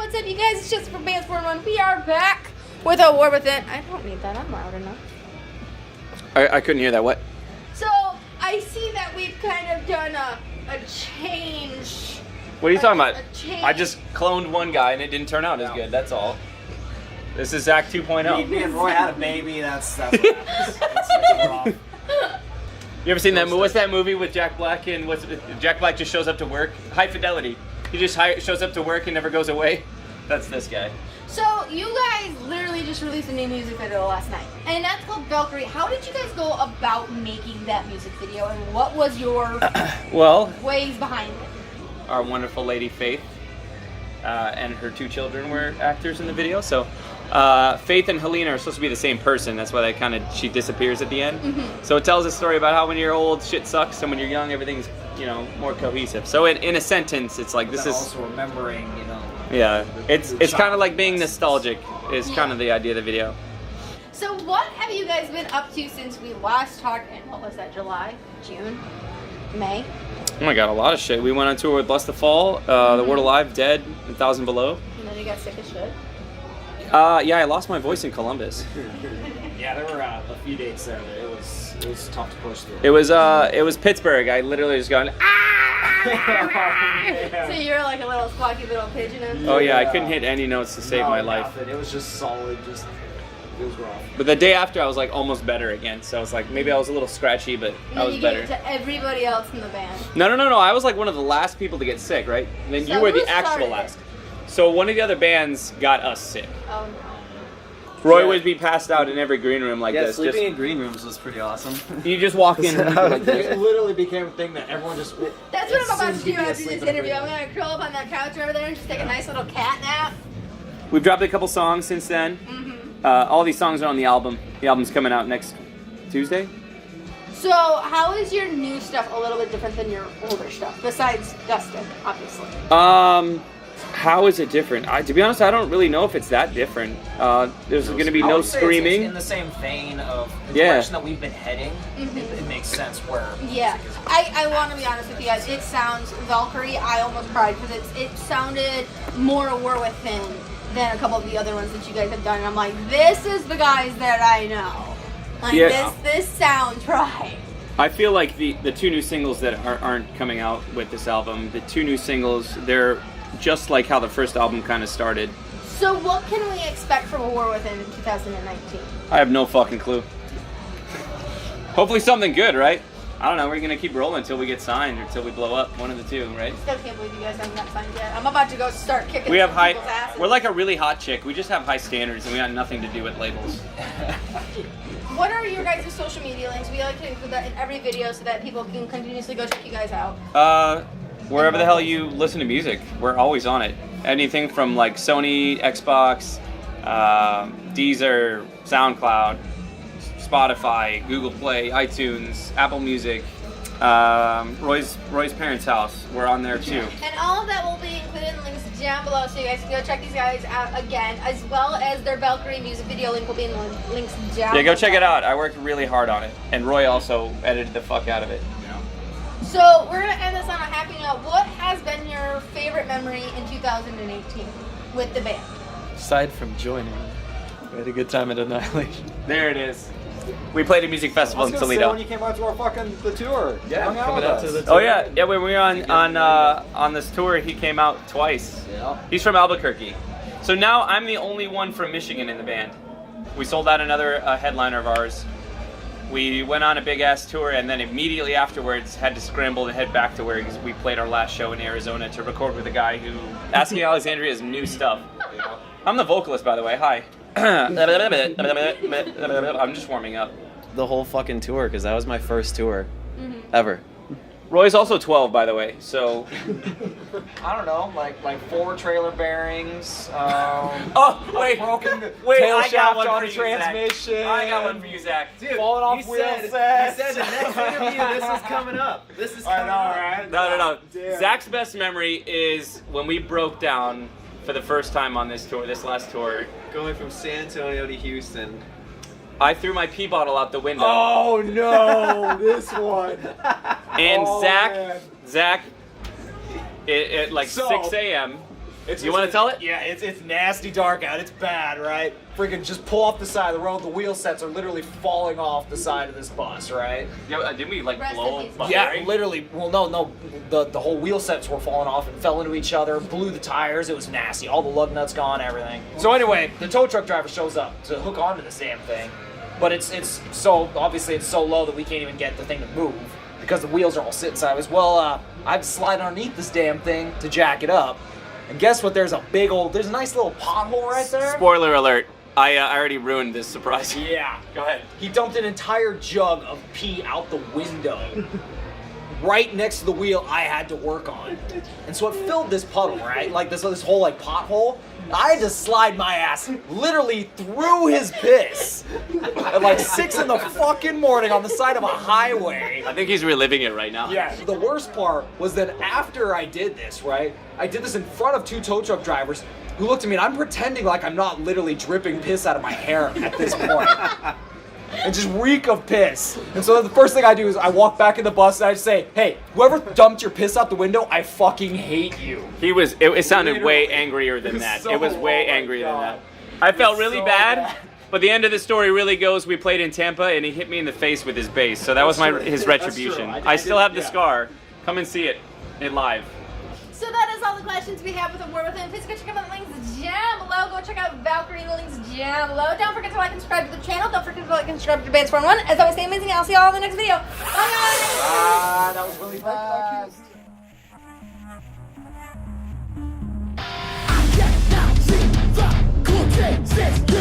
what's up, you guys? It's just from Bands 4-1. We are back with a War Within. I don't need that. I'm loud enough. I couldn't hear that. What? So, I see that we've kind of done a change. What are you talking about? A change. I just cloned one guy and it didn't turn out as good. That's all. This is Zac 2.0. Me and Roy had a baby. That's what happens. It's rough. You ever seen that movie? What's that movie with Jack Black and Jack Black just shows up to work? High Fidelity. He just shows up to work and never goes away. That's this guy. So, you guys literally just released a new music video last night, and that's called Valkyrie. How did you guys go about making that music video, and what was your ways behind it? Our wonderful lady Faith and her 2 children were actors in the video. So Faith and Helena are supposed to be the same person. That's why she disappears at the end. Mm-hmm. So it tells a story about how when you're old, shit sucks, and when you're young, everything's more cohesive. So in a sentence, it's like this is also remembering, Yeah, it's kind of like being nostalgic. Is kind of the idea of the video. So what have you guys been up to since we last talked in, what was that, July, June, May? Oh my god, a lot of shit. We went on tour with Bless the Fall, The Word Alive, Dead, 1,000 Below. And then you got sick as shit? Yeah, I lost my voice in Columbus. Yeah, there were a few dates there that it was tough to push through. It was Pittsburgh. I literally was going, So you're like a little squawky little pigeon. Oh yeah, I couldn't hit any notes to save my life. It was just solid, it was rough. But the day after, I was like almost better again. So I was like, maybe I was a little scratchy, but I was better. And then you gave it to everybody else in the band. No. I was like one of the last people to get sick, right? And then you were the actual last. So one of the other bands got us sick. Oh no. Roy would be passed out in every green room like this. Sleeping in green rooms was pretty awesome. You just walk in and like this. It literally became a thing that everyone just... That's what I'm about to do after this interview. I'm going to curl up on that couch over there and just take a nice little cat nap. We've dropped a couple songs since then. Mm-hmm. All these songs are on the album. The album's coming out next Tuesday. So, how is your new stuff a little bit different than your older stuff? Besides Dustin, obviously. How is it different? To be honest, I don't really know if it's that different. There's going to be no screaming. It's in the same vein of the direction that we've been heading. Mm-hmm. It makes sense where. Yeah, I want to be honest with you guys. It sounds Valkyrie. I almost cried because it sounded more a War Within than a couple of the other ones that you guys have done. And I'm like, this is the guys that I know. Like this sounds right. I feel like the 2 new singles that aren't coming out with this album, the 2 new singles, they're just like how the first album kind of started. So what can we expect from a War Within in 2019? I have no fucking clue. Hopefully something good, right? I don't know. We're gonna keep rolling until we get signed or until we blow up. One of the 2, right? I still can't believe you guys haven't got signed yet. I'm about to go start kicking people's asses. We're like a really hot chick. We just have high standards and we got nothing to do with labels. What are your guys' social media links? We like to include that in every video so that people can continuously go check you guys out. Wherever the hell you listen to music, we're always on it. Anything from like Sony, Xbox, Deezer, SoundCloud, Spotify, Google Play, iTunes, Apple Music, Roy's parents' house. We're on there too. And all of that will be included in links down below, so you guys can go check these guys out again, as well as their Valkyrie music video link will be in the links down below. Yeah, go check it out. I worked really hard on it, and Roy also edited the fuck out of it. So we're going to end this on a happy note. What has been your favorite memory in 2018 with the band? Aside from joining, we had a good time at Annihilation. There it is. We played a music festival in Toledo. When you came out to our the tour. Yeah, coming out to the tour. Oh yeah, when we were on this tour, he came out twice. Yeah. He's from Albuquerque. So now I'm the only one from Michigan in the band. We sold out another headliner of ours. We went on a big-ass tour, and then immediately afterwards had to scramble to head back to where we played our last show in Arizona to record with a guy who Asking Alexandria's new stuff. I'm the vocalist, by the way. Hi. I'm just warming up. The whole fucking tour, because that was my first tour ever. Roy's also 12, by the way, so... I don't know, like 4 trailer bearings. Broken tail I got shaft one on for the you, Zac. transmission. I got one for you, Zac. Dude, falling off you wheel said sets. the next interview, this is coming up. This is coming up. Right? No. Damn. Zac's best memory is when we broke down for the first time on this tour, this last tour. Going from San Antonio to Houston. I threw my pee bottle out the window. Oh no, this one. And Oh, Zac, man. Zac, at like 6 a.m., You want to tell it? Yeah, it's nasty dark out. It's bad, right? Freaking just pull off the side of the road. The wheel sets are literally falling off the side of this bus, right? Yeah, didn't we like Rest blow? in peace. Yeah, literally. Well, no. The whole wheel sets were falling off and fell into each other, blew the tires. It was nasty. All the lug nuts gone, everything. So anyway, the tow truck driver shows up to hook onto this damn thing, but it's so obviously it's so low that we can't even get the thing to move because the wheels are all sitting sideways. Well, I have to slide underneath this damn thing to jack it up, and guess what? There's a nice little pothole right there. Spoiler alert. I already ruined this surprise. Yeah. Go ahead. He dumped an entire jug of pee out the window. Right next to the wheel I had to work on. And so it filled this puddle, right? Like this whole like pothole. I had to slide my ass literally through his piss at like 6 in the fucking morning on the side of a highway. I think he's reliving it right now. Yeah. The worst part was that after I did this, right? I did this in front of 2 tow truck drivers who looked at me and I'm pretending like I'm not literally dripping piss out of my hair at this point. And just reek of piss. And so the first thing I do is I walk back in the bus and I say, hey, whoever dumped your piss out the window, I fucking hate you. It sounded way Literally. angrier than that. So- It was way oh my angrier than God. that. I felt really so bad, bad. but the end of the story really goes, we played in Tampa and he hit me in the face with his bass. So that was That's true. his That's retribution. true. I still have the yeah. scar. Come and see it in live. So that is all the questions we have with A War Within. Please go check out the links down below. Go check out Valkyrie, the links down below. Don't forget to like and subscribe to the channel. Don't forget to like and subscribe to Bands 411. As always, stay amazing. I'll see you all in the next video. Bye guys! That was really fast. I cannot see the cool changes.